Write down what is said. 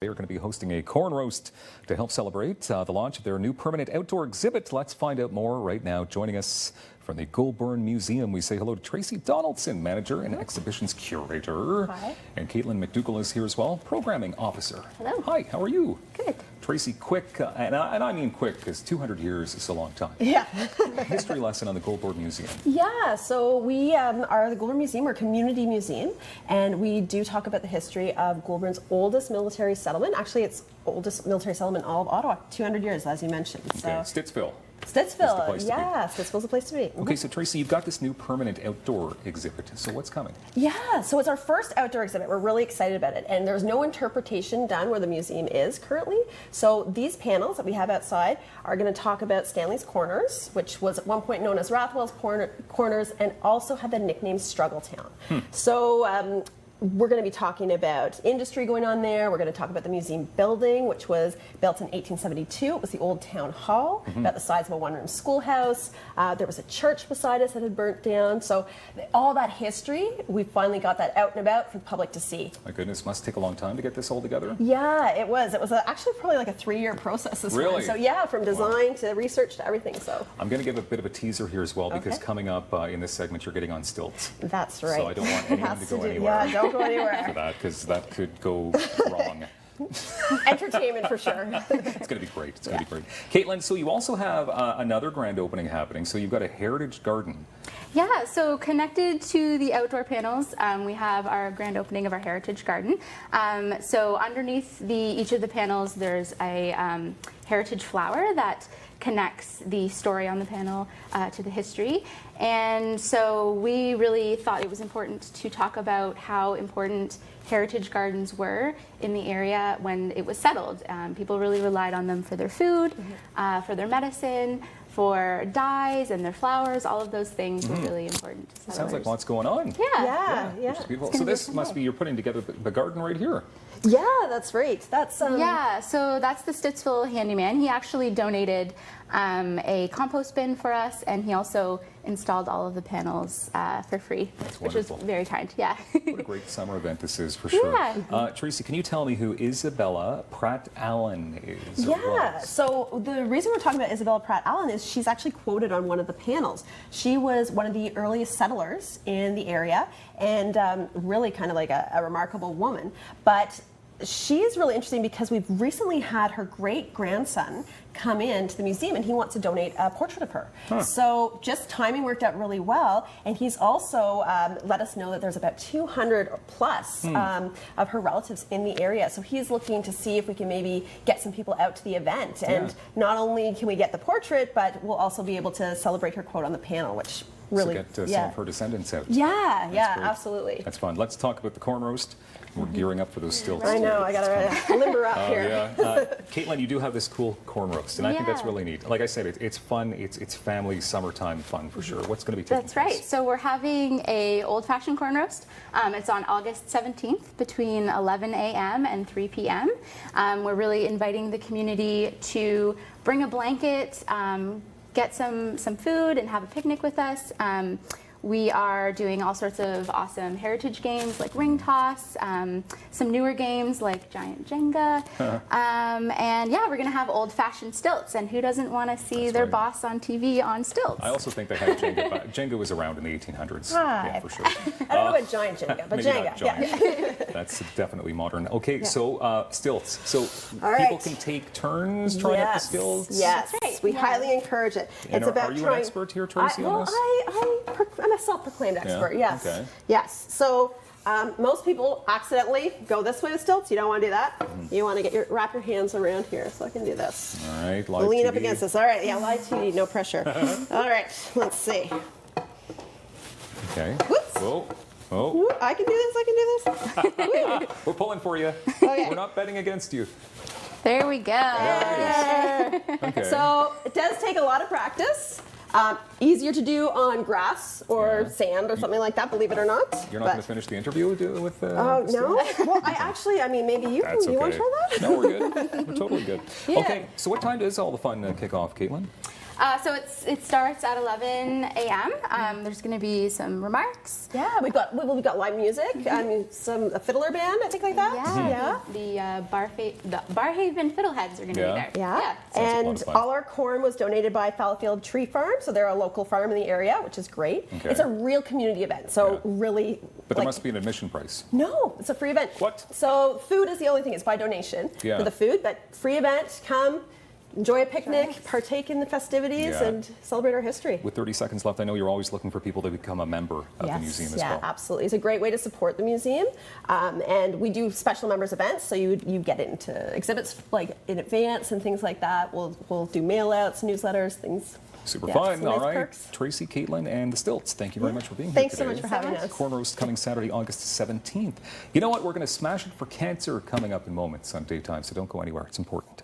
They are going to be hosting a corn roast to help celebrate the launch of their new permanent outdoor exhibit. Let's find out more right now. Joining us from the Goulbourn Museum, we say hello to Tracey Donaldson, manager and exhibitions curator. Hi. And Caitlyn McDougall is here as well, programming officer. Hello. Hi, how are you? Good. Tracy, quick, and I mean quick, because 200 years is a long time. Yeah. History lesson on the Goulbourn Museum. Yeah, so we are the Goulbourn Museum. We're a community museum, and we do talk about the history of Goulbourn's oldest military settlement. Actually, it's oldest military settlement in all of Ottawa, 200 years, as you mentioned. Okay, So Stittsville. Stittsville, yeah, Stittsville's the place to be. Okay, so Tracy, you've got this new permanent outdoor exhibit. So what's coming? Yeah, so it's our first outdoor exhibit. We're really excited about it. And there's no interpretation done where the museum is currently. So these panels that we have outside are going to talk about Stanley's Corners, which was at one point known as Rathwell's Corners, and also had the nickname Struggle Town. So we're going to be talking about industry going on there. We're going to talk about the museum building, which was built in 1872. It was the old town hall, about the size of a one-room schoolhouse. There was a church beside us that had burnt down. So all that history, we finally got that out and about for the public to see. My goodness, must take a long time to get this all together. Yeah, it was. It was actually probably like a 3-year process this Really? one. So yeah, from design to research to everything. So I'm going to give a bit of a teaser here as well, because coming up in this segment, you're getting on stilts. that's right. So I don't want anyone to go anywhere. Yeah, don't go anywhere. For that, because that could go wrong. Entertainment for sure. It's going to be great. It's going to be great. Caitlyn, so you also have another grand opening happening. So you've got a heritage garden. Yeah, so connected to the outdoor panels, we have our grand opening of our Heritage Garden. So underneath each of the panels, there's a heritage flower that connects the story on the panel to the history. And so we really thought it was important to talk about how important heritage gardens were in the area when it was settled. People really relied on them for their food, for their medicine, for dyes and their flowers. All of those things were really important to settlers. Sounds like lots going on. Yeah. Which is beautiful. So this must be, you're putting together the garden right here. Yeah, that's right. That's Yeah, so that's the Stittsville handyman. He actually donated a compost bin for us, and he also installed all of the panels for free, which was very kind. Yeah. What a great summer event this is, for sure. Yeah. Tracy, can you tell me who Isabella Pratt Allen is? Yeah, so the reason we're talking about Isabella Pratt Allen is she's actually quoted on one of the panels. She was one of the earliest settlers in the area, and really kind of like a remarkable woman. But she's really interesting because we've recently had her great-grandson come into the museum, and he wants to donate a portrait of her. So just timing worked out really well, and he's also let us know that there's about 200 plus of her relatives in the area. So he's looking to see if we can maybe get some people out to the event. And not only can we get the portrait, but we'll also be able to celebrate her quote on the panel, which really... So get some of her descendants out. Yeah, That's great. absolutely. That's fun. Let's talk about the corn roast. We're gearing up for those stilts. I know, I gotta limber up here. Caitlyn, you do have this cool corn roast, and I think that's really neat. Like I said, it's fun. It's family summertime fun for sure. What's going to be taking That's place? right. So we're having a old-fashioned corn roast. It's on August 17th between 11 a.m. and 3 p.m. We're really inviting the community to bring a blanket, get some food, and have a picnic with us. We are doing all sorts of awesome heritage games like ring toss, some newer games like giant Jenga, and yeah, we're going to have old-fashioned stilts. And who doesn't want to see their boss on TV on stilts? I also think they had Jenga, but Jenga was around in the 1800s. Yeah, for sure. I don't know about giant Jenga, but Maybe Jenga. not giant. That's definitely modern. Okay, so stilts. So people can take turns trying out the stilts? Yes, That's right. we highly encourage it. And It's about are you trying... an expert here, Tracy, on this? I'm a self-proclaimed expert, yes. Okay. Yes, so most people accidentally go this way with stilts. You don't want to do that. You want to wrap your hands around here, so I can do this. All right, live Lean TV. up against this. All right, yeah, live TV, no pressure. All right, let's see. Okay. Whoops. Whoa. Oh. Ooh, I can do this, We're pulling for you. Okay. We're not betting against you. There we go. Okay. So it does take a lot of practice. Easier to do on grass or sand or something like that, believe it or not. You're not going to finish the interview with Oh, no? Well, I mean, maybe you That's you want okay. to try that? No, we're good. We're totally good. Yeah. Okay, so what time does all the fun kick off, Caitlyn? So it starts at 11 a.m. There's going to be some remarks. Yeah, we've got live music. I mean, a fiddler band, I think, like that. Yeah. The Barhaven Fiddleheads are going to be there. Yeah. Sounds like a lot And of fun. all our corn was donated by Fallowfield Tree Farm, so they're a local farm in the area, which is great. Okay. It's a real community event, so really. But there must be an admission price. No, it's a free event. What? So food is the only thing. It's by donation Yeah. for the food, but free event. Come, enjoy a picnic, partake in the festivities, Yeah. and celebrate our history. With 30 seconds left, I know you're always looking for people to become a member of the museum as well. Yeah, absolutely. It's a great way to support the museum, and we do special members events, so you get into exhibits like in advance and things like that. We'll do mail outs, newsletters, things. Super Yeah, fun. some All nice right. perks. Tracey, Caitlyn, and the Stilts, thank you very much for being Thanks here so today. much for having us. Corn roast coming Saturday, August 17th. You know what? We're going to smash it for cancer coming up in moments on Daytime, so don't go anywhere. It's important.